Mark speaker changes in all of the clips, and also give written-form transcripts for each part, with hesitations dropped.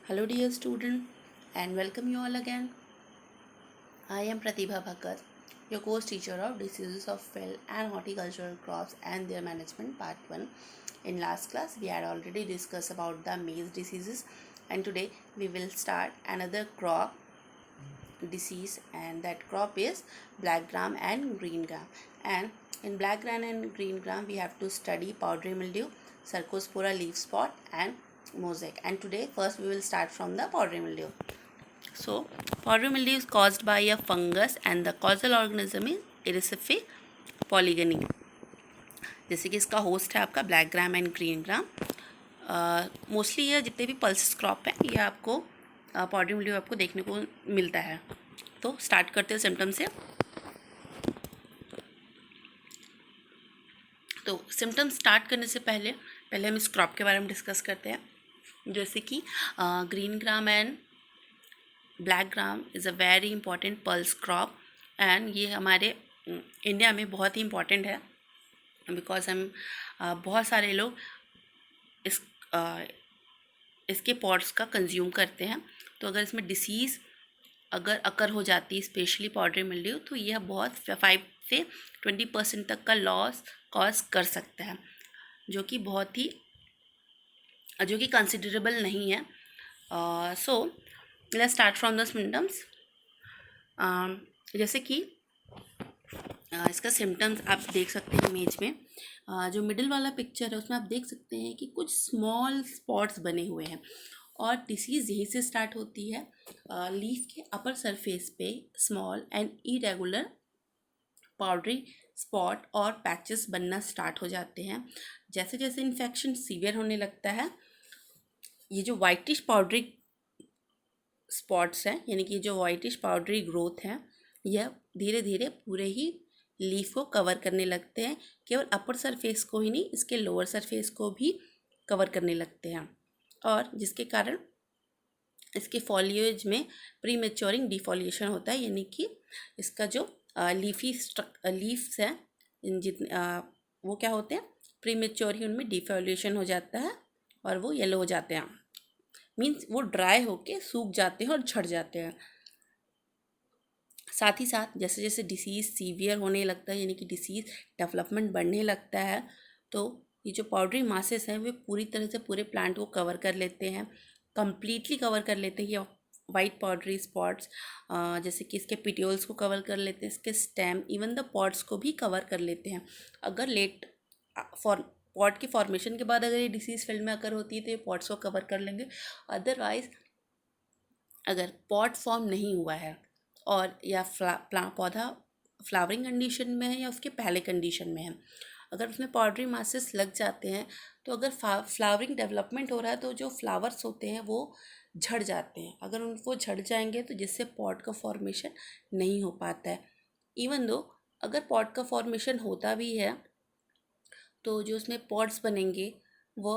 Speaker 1: Hello dear student and welcome you all again. I am Pratibha Bhakat, your course teacher of Diseases of Field and Horticultural Crops and their Management Part 1. In last class we had already discussed about the maize diseases and today we will start another crop disease, and that crop is black gram and green gram. And in black gram and green gram we have to study powdery mildew, Cercospora leaf spot and mosaic. And today first we will start from the powdery mildew. So powdery mildew is caused by a fungus and the causal organism is Erysippe polygony. जैसे कि इसका host है आपका black gram and green gram. Mostly ये जितने भी pulses crop हैं ये आपको powdery mildew आपको देखने को मिलता है. तो स्टार्ट करते हैं सिम्टम्स से. तो सिम्टम्स स्टार्ट करने से पहले हम इस क्रॉप के बारे में डिस्कस करते हैं. जैसे कि green gram and black gram is a very important pulse crop and ये हमारे इंडिया में बहुत ही इम्पॉर्टेंट है बिकॉज हम बहुत सारे लोग इसके पॉट्स का कंज्यूम करते हैं. तो अगर इसमें डिसीज़ अगर अकर हो जाती है स्पेशली पाउडरी मिल्ड्यू तो यह बहुत 5 से 20% तक का लॉस कॉज कर सकता है, जो कि कंसिडरेबल नहीं है. So let's start from the symptoms. जैसे कि इसका सिम्टम्स आप देख सकते हैं इमेज में. जो मिडिल वाला पिक्चर है उसमें आप देख सकते हैं कि कुछ स्मॉल स्पॉट्स बने हुए हैं और डिसीज़ यहीं से स्टार्ट होती है. लीफ के अपर सरफेस पे small and irregular powdery spot और पैचेस बनना स्टार्ट हो जाते हैं. जैसे जैसे इन्फेक्शन सीवियर होने लगता है ये जो वाइटिश पाउडरी स्पॉट्स हैं यानी कि जो वाइटिश पाउडरी ग्रोथ है यह धीरे धीरे पूरे ही लीफ को कवर करने लगते हैं. केवल अपर सरफेस को ही नहीं इसके लोअर सरफेस को भी कवर करने लगते हैं और जिसके कारण इसके फॉलिएज में प्री मैच्योरिंग डिफॉलिएशन होता है. यानी कि इसका जो लीव्स हैं वो क्या होते हैं प्री मैच्योर ही उनमें डिफॉलिएशन हो जाता है और वो येलो हो जाते हैं. मीन्स वो ड्राई होके सूख जाते हैं और झड़ जाते हैं. साथ ही साथ जैसे जैसे डिसीज़ सीवियर होने लगता है यानी कि डिसीज़ डेवलपमेंट बढ़ने लगता है तो ये जो पाउडरी मासेस हैं वे पूरी तरह से पूरे प्लांट को कवर कर लेते हैं, कंप्लीटली कवर कर लेते हैं. ये वाइट पाउडरी स्पॉट्स जैसे कि इसके पिटियोल्स को कवर कर लेते हैं, इसके स्टेम इवन द पॉट्स को भी कवर कर लेते हैं. अगर पॉट की फॉर्मेशन के बाद अगर ये डिसीज़ फील्ड में अगर होती है तो ये पॉट्स को कवर कर लेंगे. अदरवाइज अगर पॉट फॉर्म नहीं हुआ है और या पौधा फ्लावरिंग कंडीशन में है या उसके पहले कंडीशन में है, अगर उसमें पाउडरी मासेस लग जाते हैं तो अगर फ्लावरिंग डेवलपमेंट हो रहा है तो जो फ्लावर्स होते हैं वो झड़ जाते हैं. अगर उनको झड़ जाएंगे तो जिससे पॉट का फॉर्मेशन नहीं हो पाता है. इवन दो अगर पॉट का फॉर्मेशन होता भी है तो जो उसमें पॉट्स बनेंगे वो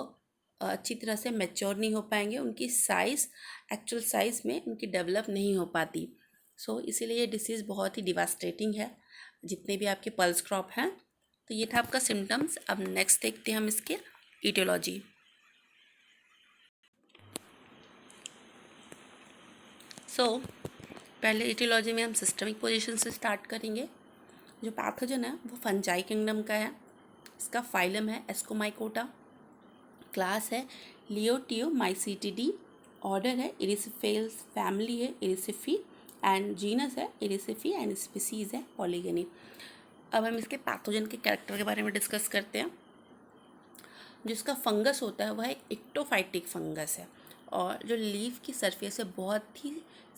Speaker 1: अच्छी तरह से मैच्योर नहीं हो पाएंगे, उनकी साइज़ एक्चुअल साइज़ में उनकी डेवलप नहीं हो पाती. सो इसीलिए ये डिसीज़ बहुत ही डिवास्टेटिंग है जितने भी आपके पल्स क्रॉप हैं. तो ये था आपका सिम्टम्स. अब नेक्स्ट देखते हैं हम इसके ईटियोलॉजी. पहले ईटियोलॉजी में हम सिस्टमिक पोजीशन से स्टार्ट करेंगे. जो पैथोजन है वो फंजाई किंगडम का है. इसका फाइलम है एस्कोमाइकोटा, क्लास है लियोटियोमाइसीटिडी, ऑर्डर है इरिसिफेल्स, फैमिली है इरिसिफी एंड जीनस है इरिसिफी एंड स्पीसीज़ है पॉलीगनी. अब हम इसके पैथोजन के कैरेक्टर के बारे में डिस्कस करते हैं. जिसका फंगस होता है वह एक इक्टोफाइटिक फंगस है और जो लीफ की सरफेस से बहुत ही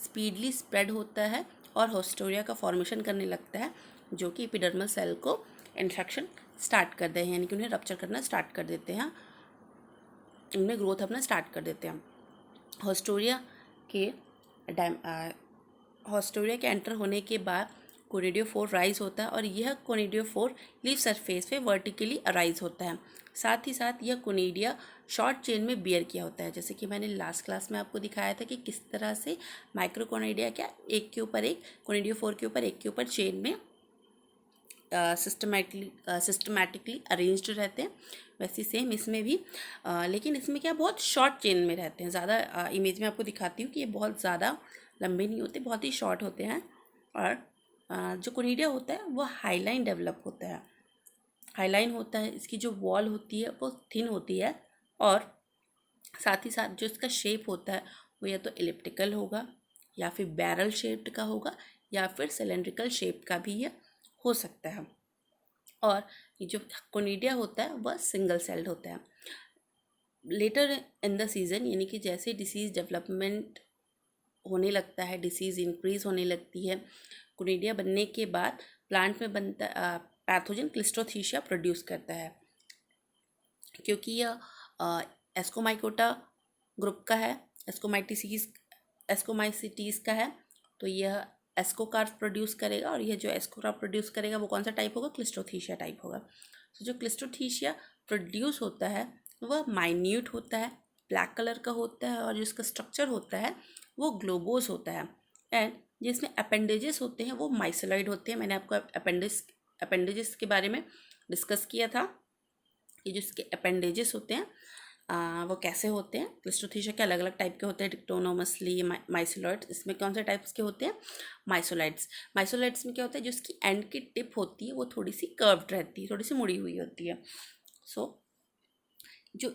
Speaker 1: स्पीडली स्प्रेड होता है और होस्टोरिया का फॉर्मेशन करने लगता है जो कि एपिडर्मल सेल को इन्फेक्शन स्टार्ट कर देते हैं यानी कि उन्हें रप्चर करना स्टार्ट कर देते हैं, उनमें ग्रोथ अपना स्टार्ट कर देते हैं. होस्टोरिया के एंटर होने के बाद कोनिडियोफोर राइज होता है और यह कोनिडियोफोर लीफ सरफेस पे वर्टिकली अराइज होता है. साथ ही साथ यह कोनिडिया शॉर्ट चेन में बियर किया होता है. जैसे कि मैंने लास्ट क्लास में आपको दिखाया था कि किस तरह से माइक्रोकोनिडिया क्या एक के ऊपर एक, कोनिडियोफोर के ऊपर एक के ऊपर चेन में सिस्टमैटिकली अरेंज्ड रहते हैं, वैसे सेम इसमें भी। लेकिन इसमें क्या बहुत शॉर्ट चेन में रहते हैं ज़्यादा। इमेज में आपको दिखाती हूँ कि ये बहुत ज़्यादा लंबे नहीं होते, बहुत ही शॉर्ट होते हैं। और जो कोनिडिया होता है वो हाईलाइन डेवलप होता है, हाईलाइन होता है। इसकी जो वॉल होती है वो थिन होती है, और साथ ही साथ जो इसका शेप होता है वो या तो एलिप्टिकल होगा, या फिर बैरल शेप्ड का होगा, या फिर सिलेंड्रिकल शेप का भी ये हो सकता है। और ये जो कोनिडिया होता है वह सिंगल सेल्ड होता है। लेटर इन द सीजन, यानी कि जैसे डिसीज़ डेवलपमेंट होने लगता है, डिसीज़ इंक्रीज होने लगती है, कोनिडिया बनने के बाद प्लांट में बनता पैथोजन क्लिस्ट्रोथीसिया प्रोड्यूस करता है। क्योंकि यह एस्कोमाइकोटा ग्रुप का है, एस्कोमाइसिटीज़ का है, तो यह एस्कोकार्प प्रोड्यूस करेगा, और यह जो एस्कोकार्प प्रोड्यूस करेगा वो कौन सा टाइप होगा, क्लिस्ट्रोथीसिया टाइप होगा। तो जो क्लिस्ट्रोथीसिया प्रोड्यूस होता है वह माइन्यूट होता है, ब्लैक कलर का होता है, और जिसका स्ट्रक्चर होता है वो ग्लोबोस होता है। एंड जिसमें अपेंडेजेस होते हैं वो माइसोलॉइड होते हैं। मैंने आपको अपेंडेजेस के बारे में डिस्कस किया था। ये जो इसके अपेंडेजेस होते हैं वो कैसे होते हैं। क्लिस्ट्रोथीसिया के अलग अलग टाइप के होते हैं, डिक्टोनोमसली, माइसोलॉइड्स। इसमें कौन से टाइप्स के होते हैं, माइसोलॉइड्स। माइसोलॉइड्स में क्या होता है, जो इसकी एंड की टिप होती है वो थोड़ी सी कर्व्ड रहती है, थोड़ी सी मुड़ी हुई होती है। सो जो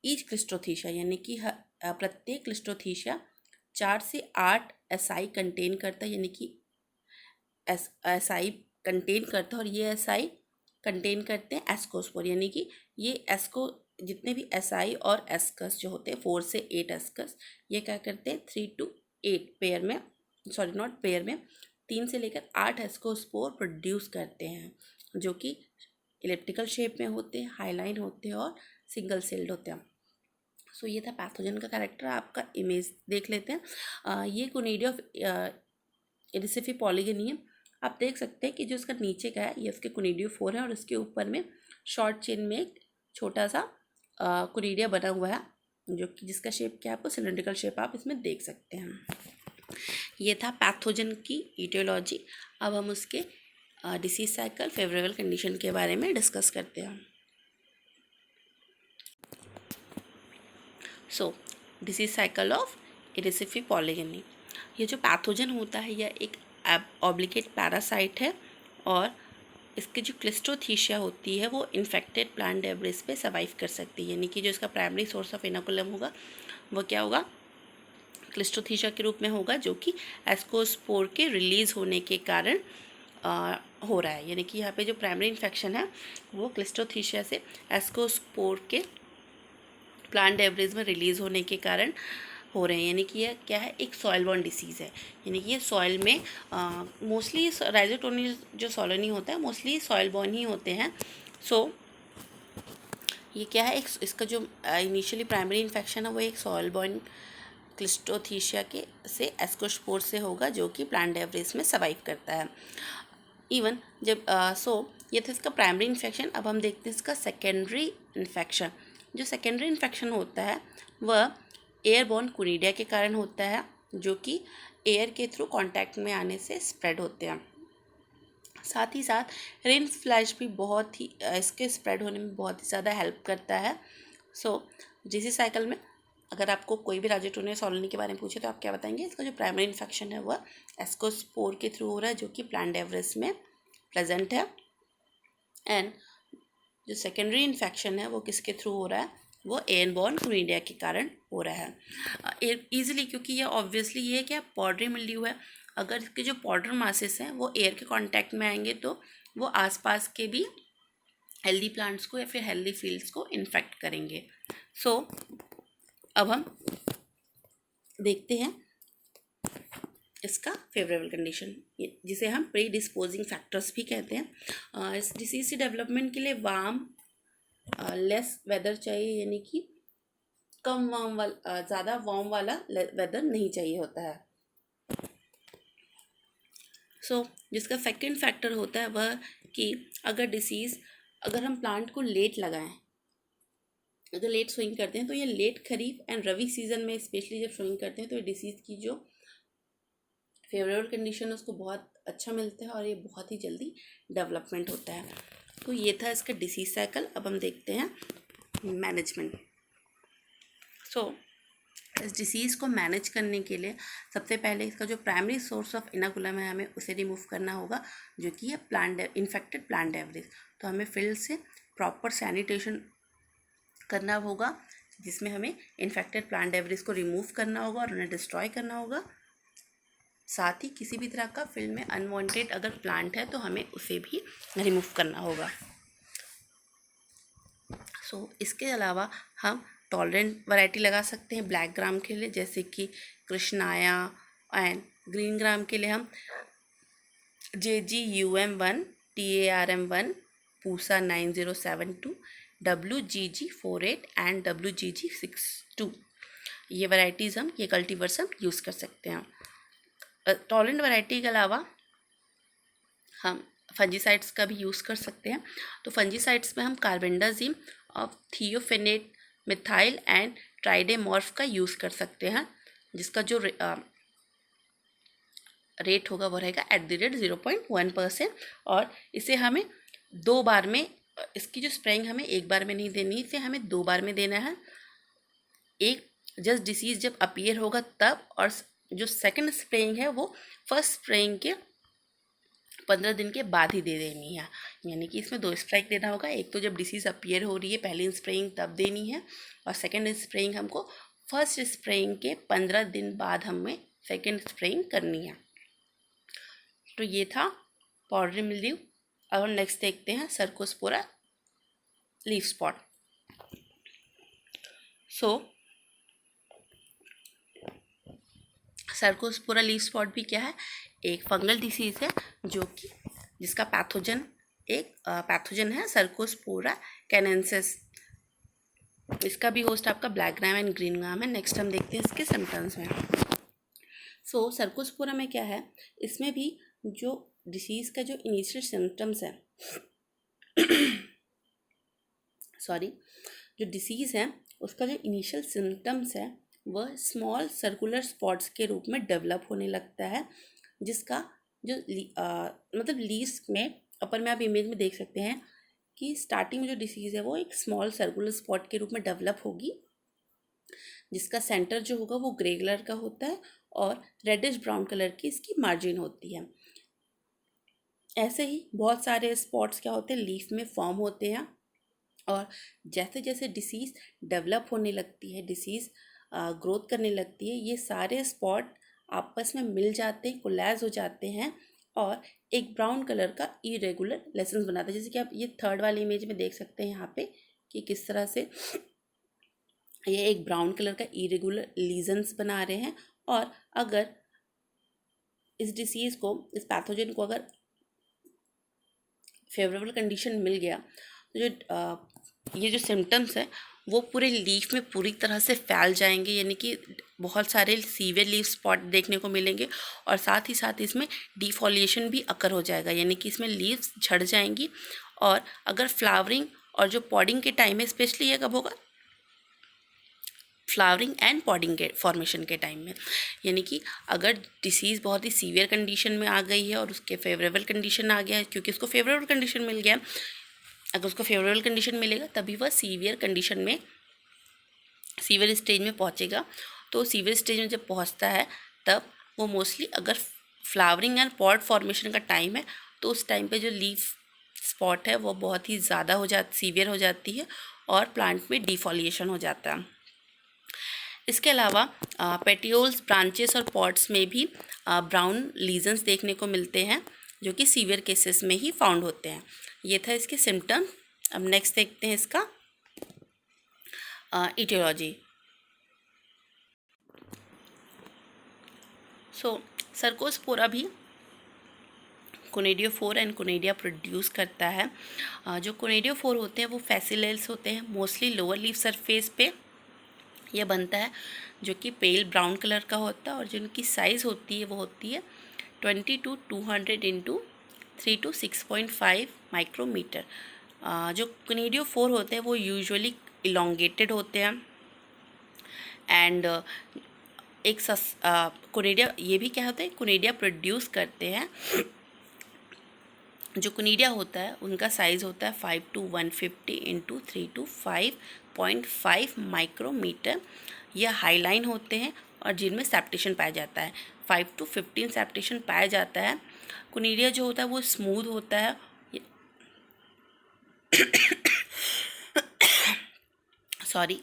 Speaker 1: ईच क्लिस्ट्रोथीसिया, यानी कि प्रत्येक क्लिस्ट्रोथीसिया 4 से 8 एसआई कंटेन करता है, यानी कि एसआई कंटेन करता है। और ये एसआई कंटेन करते हैं एस्कोस्पोर, यानी कि ये एस्को जितने भी एसआई और एस्कस जो होते हैं 4 से 8 एस्कस, ये क्या करते हैं 3 to 8 पेयर में, सॉरी नॉट पेयर में, 3 से लेकर 8 एस्कोस्पोर प्रोड्यूस करते हैं, जो कि इलिप्टिकल शेप में होते हैं, हाईलाइन होते हैं और सिंगल सेल्ड होते हैं। सो ये था पैथोजन का कैरेक्टर। आपका इमेज देख लेते हैं। ये कोनिडिया ऑफ इरिसिफी पॉलीगनी है। आप देख सकते हैं कि जो इसका नीचे का है ये उसके कोनिडियो 4 है, और उसके ऊपर में शॉर्ट चेन में एक छोटा सा कोनिडिया बना हुआ है, जो कि जिसका शेप क्या है, आपको सिलेंड्रिकल शेप आप इसमें देख सकते हैं। ये था पैथोजन की ईटियोलॉजी। अब हम उसके डिसीज साइकिल, फेवरेबल कंडीशन के बारे में डिस्कस करते हैं। सो डिसीज साइकिल ऑफ इरिसिफी पॉलीगनी। ये जो पैथोजन होता है यह एक ऑब्लिगेट पैरासाइट है, और इसकी जो क्लिस्ट्रोथीसिया होती है वो इन्फेक्टेड प्लांट डेब्रिस पे सर्वाइव कर सकती है। यानी कि जो इसका प्राइमरी सोर्स ऑफ इनोकुलम होगा वो क्या होगा, क्लिस्ट्रोथीसिया के रूप में होगा, जो कि एस्कोस्पोर के रिलीज़ होने के कारण हो रहा है। यानी कि यहाँ पे जो प्राइमरी इन्फेक्शन है वो क्लिस्ट्रोथीसिया से एस्कोस्पोर के प्लांट डेब्रिस में रिलीज़ होने के कारण हो रहे हैं। यानी कि यह क्या है, एक सॉइल बॉर्न डिसीज़ है। यानी कि ये सॉइल में मोस्टली राइजोटोनी जो सॉलोनी होता है मोस्टली सॉइल बॉर्न ही होते हैं। सो ये क्या है, एक इसका जो इनिशियली प्राइमरी इन्फेक्शन है वो एक सॉइल बॉर्न क्लिस्ट्रोथीसिया के से एस्कोस्पोर से होगा, जो कि प्लांट डेब्रिस में सर्वाइव करता है। इवन जब ये था इसका प्राइमरी इन्फेक्शन। अब हम देखते हैं इसका सेकेंडरी इन्फेक्शन। जो सेकेंडरी इन्फेक्शन होता है वह एयरबॉर्न कोनिडिया के कारण होता है, जो कि एयर के थ्रू कांटेक्ट में आने से स्प्रेड होते हैं। साथ ही साथ रेन फ्लैश भी बहुत ही इसके स्प्रेड होने में बहुत ही ज़्यादा हेल्प करता है। सो डिसीज साइकिल में अगर आपको कोई भी राइजोटोनिया सॉलोनी के बारे में पूछे तो आप क्या बताएंगे, इसका जो प्राइमरी इन्फेक्शन है वह एस्कोस्पोर के थ्रू हो रहा है, जो कि प्लांट डेब्रिस में प्रेजेंट है। एंड जो सेकेंडरी इन्फेक्शन है वो किसके थ्रू हो रहा है, वो एयरबॉर्न कोनिडिया के कारण हो रहा है ईजिली, क्योंकि ये ऑब्वियसली ये क्या पॉडरी मिल्ड्यू है। अगर इसके जो पाउडर मासेस हैं वो एयर के कांटेक्ट में आएंगे तो वो आसपास के भी हेल्दी प्लांट्स को या फिर हेल्दी फील्ड्स को इन्फेक्ट करेंगे। सो अब हम देखते हैं इसका फेवरेबल कंडीशन, जिसे हम प्री डिस्पोजिंग फैक्टर्स भी कहते हैं। इस डिसीज से डेवलपमेंट के लिए वार्म लेस वेदर चाहिए, यानी कि कम वार्म वाला ज़्यादा वार्म वाला वेदर नहीं चाहिए होता है। सो जिसका सेकंड फैक्टर होता है वह कि अगर हम प्लांट को लेट लगाएं, अगर लेट सोइंग करते हैं तो ये late kharif and rabi season में स्पेशली जब सोइंग करते हैं तो ये डिसीज़ की जो फेवरेबल कंडीशन उसको बहुत अच्छा मिलता है और ये बहुत ही जल्दी डेवलपमेंट होता है। तो ये था इसका डिसीज साइकिल। अब हम देखते हैं मैनेजमेंट। सो इस डिसीज़ को मैनेज करने के लिए सबसे पहले इसका जो प्राइमरी सोर्स ऑफ इनाकुलम है हमें उसे रिमूव करना होगा, जो कि है प्लांट इन्फेक्टेड प्लांट डेब्रिस। तो हमें फील्ड से प्रॉपर सैनिटेशन करना होगा, जिसमें हमें इन्फेक्टेड प्लांट डेब्रिस को रिमूव करना होगा और उन्हें डिस्ट्रॉय करना होगा। साथ ही किसी भी तरह का फील्ड में अनवांटेड अगर प्लांट है तो हमें उसे भी रिमूव करना होगा। इसके अलावा हम टॉलरेंट वैरायटी लगा सकते हैं ब्लैक ग्राम के लिए, जैसे कि कृष्णाया, एंड ग्रीन ग्राम के लिए हम JGUM1, TARM1, Pusa 9072, WGG48 and WGG62, ये वैराइटीज़ हम ये कल्टीवर्स हम यूज़ कर सकते हैं। टॉलरेंट वैरायटी के अलावा हम फंजीसाइड्स का भी यूज़ कर सकते हैं। तो फंजीसाइड्स में हम कार्बेंडाजिम और थियोफेनेट मिथाइल एंड ट्राइडेमॉर्फ का यूज़ कर सकते हैं, जिसका जो रेट होगा वो रहेगा @0.1%। और इसे हमें 2 बार में, इसकी जो स्प्रेइंग हमें एक बार में नहीं देनी, इसे हमें 2 बार में देना है। एक जस्ट डिसीज़ जब अपीयर होगा तब, और जो सेकंड स्प्रेइंग है वो फर्स्ट स्प्रेइंग के 15 दिन के बाद ही दे देनी है। यानी कि इसमें 2 स्प्रेइंग देना होगा। एक तो जब डिसीज़ अपीयर हो रही है पहली स्प्रेइंग तब देनी है, और सेकंड स्प्रेइंग हमको फर्स्ट स्प्रेइंग के 15 दिन बाद हमें सेकंड स्प्रेइंग करनी है। तो ये था पाउडरी मिल्ड्यू। अब हम नेक्स्ट देखते हैं Cercospora leaf spot. Cercospora leaf spot भी क्या है, एक फंगल डिसीज़ है जो कि जिसका पैथोजन है सर्कोस्पोरा कैनेंसिस। इसका भी होस्ट आपका black gram and green gram है। नेक्स्ट हम देखते हैं इसके सिम्टम्स में। सर्कोस्पोरा में क्या है, इसमें भी जो डिसीज़ का जो इनिशियल सिम्टम्स है जो डिसीज़ है उसका जो इनिशियल सिम्टम्स है वह स्मॉल सर्कुलर स्पॉट्स के रूप में डेवलप होने लगता है, जिसका जो मतलब लीव्स में अपर में आप इमेज में देख सकते हैं कि स्टार्टिंग में जो डिसीज़ है वो एक स्मॉल सर्कुलर स्पॉट के रूप में डेवलप होगी, जिसका सेंटर जो होगा वो ग्रे कलर का होता है और रेडिश ब्राउन कलर की इसकी मार्जिन होती है। ऐसे ही बहुत सारे स्पॉट्स क्या होते हैं लीफ में फॉर्म होते हैं, और जैसे जैसे डिसीज़ डेवलप होने लगती है, डिसीज़ ग्रोथ करने लगती है, ये सारे स्पॉट आपस में मिल जाते हैं, कोलैज हो जाते हैं और एक ब्राउन कलर का इरेगुलर लेसेंस बनाता है। जैसे कि आप ये थर्ड वाली इमेज में देख सकते हैं यहाँ पे कि किस तरह से ये एक ब्राउन कलर का इरेगुलर लीजन्स बना रहे हैं। और अगर इस डिसीज़ को, इस पैथोजन को अगर फेवरेबल कंडीशन मिल गया तो जो ये जो सिम्टम्स है वो पूरे लीफ में पूरी तरह से फैल जाएंगे, यानी कि बहुत सारे सीवियर लीफ स्पॉट देखने को मिलेंगे, और साथ ही साथ इसमें डिफॉलिएशन भी अकर हो जाएगा, यानी कि इसमें लीव्स झड़ जाएंगी। और अगर फ्लावरिंग और जो पॉडिंग के टाइम है, स्पेशली ये कब होगा, फ्लावरिंग एंड पॉडिंग के फॉर्मेशन के टाइम में, यानी कि अगर डिसीज़ बहुत ही सीवियर कंडीशन में आ गई है और उसके फेवरेबल कंडीशन आ गया है, क्योंकि उसको फेवरेबल कंडीशन मिल गया, अगर उसको फेवरेबल कंडीशन मिलेगा तभी वह सीवियर कंडीशन में, सीवियर स्टेज में पहुंचेगा। तो सीवियर स्टेज में जब पहुंचता है तब वो मोस्टली, अगर फ्लावरिंग एंड पॉड फॉर्मेशन का टाइम है तो उस टाइम पे जो लीफ स्पॉट है वो बहुत ही ज़्यादा सीवियर हो जाती है और प्लांट में डिफॉलिएशन हो जाता है। इसके अलावा पेटियोल्स, ब्रांचेस और पॉड्स में भी ब्राउन लीजन्स देखने को मिलते हैं, जो कि सीवियर केसेस में ही फाउंड होते हैं। ये था इसके सिम्टम। अब नेक्स्ट देखते हैं इसका इटियोलॉजी। सर्कोस्पोरा भी कोनेडियोफोर एंड कोनेडिया प्रोड्यूस करता है। जो कोनेडियोफोर होते हैं वो फैसिलेल्स होते हैं, मोस्टली लोअर लीफ सरफेस पे यह बनता है, जो कि पेल ब्राउन कलर का होता है, और जिनकी साइज़ होती है वो होती है 20 to 200 इंटू 3 to 6.5 माइक्रोमीटर। जो कोनेडियोफोर होते हैं वो यूजुअली इलोंगेटेड होते हैं, एंड एक कोनिडिया, ये भी क्या होता है, कोनिडिया प्रोड्यूस करते हैं। जो कोनिडिया होता है उनका साइज़ होता है 5 to 150 इंटू 3 to 5.5 माइक्रोमीटर। यह हाईलाइन होते हैं और जिनमें सेप्टेशन पाया जाता है। 5 to 15 सेप्टेशन पाया जाता है। कोनिडिया जो होता है वो स्मूथ होता है। सॉरी,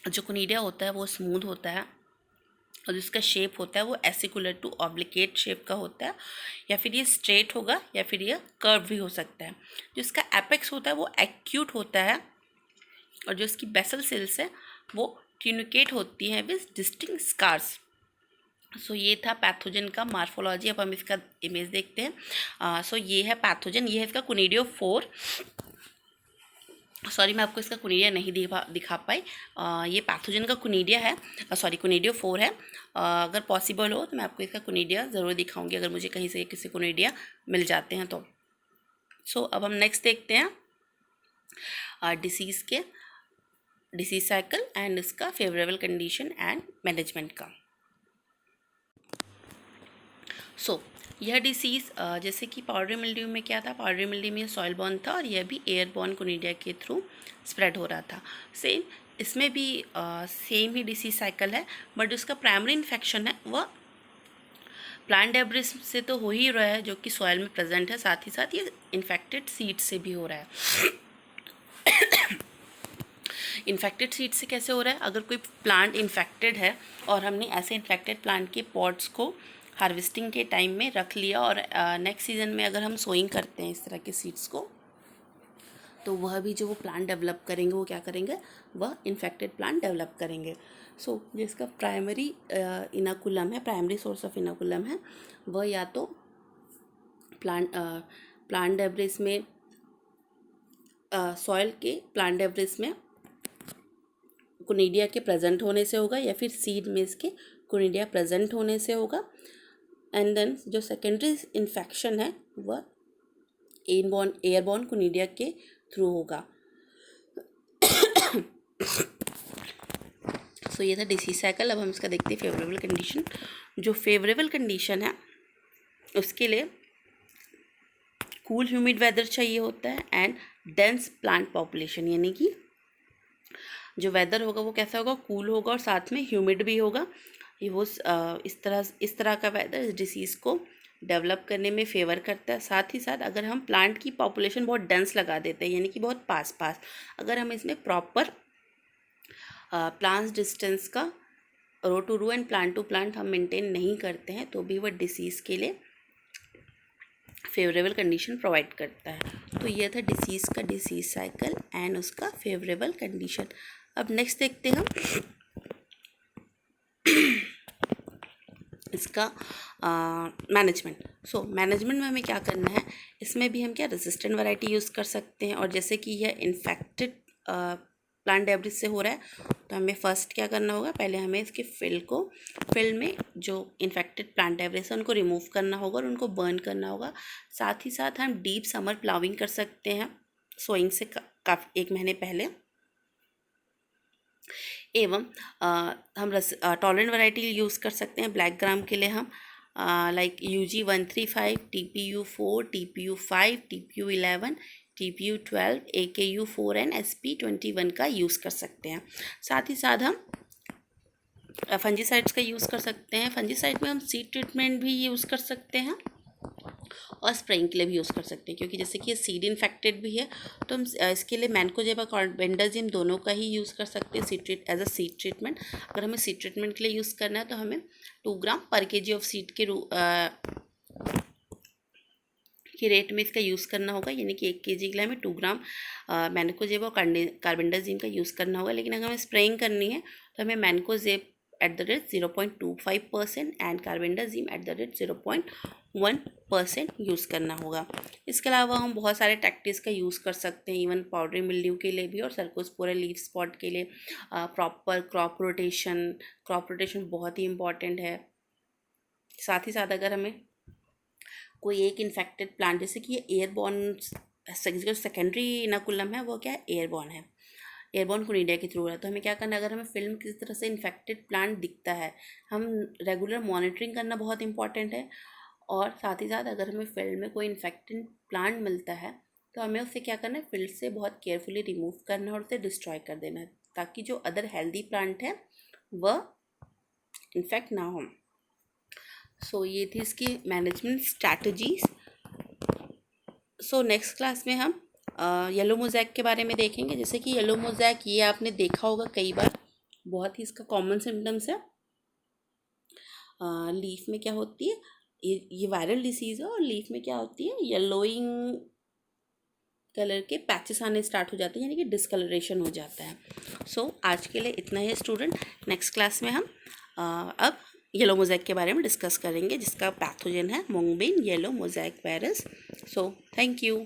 Speaker 1: जो कोनिडिया होता है वो स्मूथ होता है और जिसका शेप होता है वो एसिकुलर टू ऑब्लिकेट शेप का होता है, या फिर ये स्ट्रेट होगा या फिर ये कर्व भी हो सकता है। जो इसका एपेक्स होता है वो एक्यूट होता है और जो इसकी बेसल सेल्स है वो ट्यूनिकेट होती हैं विद डिस्टिंक्ट स्कार्स। सो ये था पैथोजन का मार्फोलॉजी। अब हम इसका इमेज देखते हैं। सो ये है पैथोजन, ये है इसका कोनिडियो 4। सॉरी, मैं आपको इसका कोनिडिया नहीं दिखा पाई। ये पैथोजन का कोनिडिया है, सॉरी कोनिडियो 4 है। अगर पॉसिबल हो तो मैं आपको इसका कोनिडिया ज़रूर दिखाऊंगी, अगर मुझे कहीं से किसी कोनिडिया मिल जाते हैं तो। अब हम नेक्स्ट देखते हैं डिसीज़ साइकिल एंड इसका फेवरेबल कंडीशन एंड मैनेजमेंट का। यह डिसीज़ जैसे कि पाउडरी मिल्ड्यू में क्या था, पाउडरी मिल्ड्यू में सॉइल बॉर्न था और यह भी एयरबॉर्न कोनिडिया के थ्रू स्प्रेड हो रहा था। सेम इसमें भी सेम ही डिसीज साइकिल है, बट जो इसका प्राइमरी इन्फेक्शन है वह प्लांट डेब्रिस से तो हो ही रहा है जो कि सॉइल में प्रेजेंट है, साथ ही साथ ये इन्फेक्टेड सीड से भी हो रहा है। इन्फेक्टेड सीड से कैसे हो रहा है, अगर कोई प्लांट इन्फेक्टेड है और हमने ऐसे इन्फेक्टेड प्लांट के पॉट्स को हार्वेस्टिंग के टाइम में रख लिया और नेक्स्ट सीज़न में अगर हम सोइंग करते हैं इस तरह के सीड्स को, तो वह भी जो वो प्लांट डेवलप करेंगे वो क्या करेंगे, वह इन्फेक्टेड प्लांट डेवलप करेंगे। जो इसका प्राइमरी इनाकुलम है, प्राइमरी सोर्स ऑफ इनाकुलम है, वह या तो प्लांट डेब्रिस में सॉइल के प्लांट डेब्रिस में कोनिडिया के प्रेजेंट होने से होगा या फिर सीड में इसके कोनिडिया प्रेजेंट होने से होगा। एंड देन जो सेकेंडरी इन्फेक्शन है वह एयरबॉर्न कोनिडिया के थ्रू होगा। ये था डिसीज साइकिल। अब हम इसका देखते हैं फेवरेबल कंडीशन। जो फेवरेबल कंडीशन है उसके लिए कूल ह्यूमिड वेदर चाहिए होता है एंड डेंस प्लांट पॉपुलेशन, यानी कि जो वेदर होगा वो कैसा होगा, कूल होगा और साथ में ह्यूमिड भी होगा। ये वो इस तरह का वेदर इस डिसीज़ को डेवलप करने में फेवर करता है। साथ ही साथ अगर हम प्लांट की पॉपुलेशन बहुत डेंस लगा देते हैं, यानी कि बहुत पास अगर हम इसमें प्रॉपर प्लांट डिस्टेंस का row to row and plant to plant हम मेंटेन नहीं करते हैं, तो भी वह डिसीज़ के लिए फेवरेबल कंडीशन प्रोवाइड करता है। तो यह था डिसीज़ का डिसीज़ साइकिल एंड उसका फेवरेबल कंडीशन। अब नेक्स्ट देखते हैं हम इसका मैनेजमेंट। मैनेजमेंट में हमें क्या करना है, इसमें भी हम क्या रेजिस्टेंट वैरायटी यूज़ कर सकते हैं। और जैसे कि यह इन्फेक्टेड प्लांट डेब्रिस से हो रहा है तो हमें फर्स्ट क्या करना होगा, पहले हमें इसके फिल्ड में जो इन्फेक्टेड प्लांट डेब्रिस है उनको रिमूव करना होगा और उनको बर्न करना होगा। साथ ही साथ हम डीप समर प्लाविंग कर सकते हैं सोइंग से काफ़ी 1 महीने पहले। एवं हम टॉलरेंट वैरायटी यूज़ कर सकते हैं ब्लैक ग्राम के लिए। हम like UG135, TPU4, TPU5, TPU11, TPU12, AKU4 and SP21 का यूज़ कर सकते हैं। साथ ही साथ हम फंजीसाइड्स का यूज़ कर सकते हैं। फंजीसाइड में हम सीड ट्रीटमेंट भी यूज़ कर सकते हैं और स्प्रेइंग के लिए भी यूज़ कर सकते हैं, क्योंकि जैसे कि ये सीड इन्फेक्टेड भी है तो हम इसके लिए मैनकोजेब कार्बेंडाजिम दोनों का ही यूज़ कर सकते हैं एज अ सीड ट्रीटमेंट। अगर हमें सीड ट्रीटमेंट के लिए यूज़ करना है तो हमें 2 ग्राम पर kg ऑफ सीड के रेट में इसका यूज़ करना होगा, यानी कि 1 kg के लिए हमें 2 ग्राम मैनकोजेब और कार्बेंडाजिम का यूज़ करना होगा। लेकिन अगर हमें स्प्रेइंग करनी है तो हमें mancozeb at the rate 0.25% and carbendazim at the rate 0.1% use करना होगा। इसके अलावा हम बहुत सारे टैक्टिक्स का यूज़ कर सकते हैं, इवन पाउडरी मिल्ड्यू के लिए भी और सर्कोस्पोरा लीफ स्पॉट के लिए प्रॉपर क्रॉप रोटेशन बहुत ही इम्पॉर्टेंट है। साथ ही साथ अगर हमें कोई एक इन्फेक्टेड प्लांट, जैसे कि ये एयरबॉर्न, जो सेकेंडरी इनाकुलम है वो क्या है, एयरबॉर्न है। एयरबॉर्न कोनिडिया के थ्रू हो रहा है। तो हमें क्या करना है, अगर हमें फिल्म किसी तरह से इन्फेक्टेड प्लांट दिखता है, हम रेगुलर मॉनिटरिंग करना बहुत इंपॉर्टेंट है। और साथ ही साथ अगर हमें फील्ड में कोई इन्फेक्टेड प्लांट मिलता है तो हमें उससे क्या करना है, फील्ड से बहुत केयरफुली रिमूव करना है और उसे डिस्ट्रॉय कर देना है, ताकि जो अदर हेल्दी प्लांट है वह इन्फेक्ट ना हो। सो ये थी इसकी management strategies. So next class में हम येलो मोज़ैक के बारे में देखेंगे। जैसे कि येलो मोज़ैक ये आपने देखा होगा कई बार, बहुत ही इसका कॉमन सिम्टम्स है। लीफ में क्या होती है, ये वायरल डिसीज़ है, और लीफ में क्या होती है, येलोइंग कलर के पैचेस आने स्टार्ट हो जाते हैं, यानी कि डिसकलरेशन हो जाता है। सो आज के लिए इतना ही स्टूडेंट। नेक्स्ट क्लास में हम अब येलो मोज़ैक के बारे में डिस्कस करेंगे, जिसका पैथोजन है mungbean yellow mosaic virus. So thank you.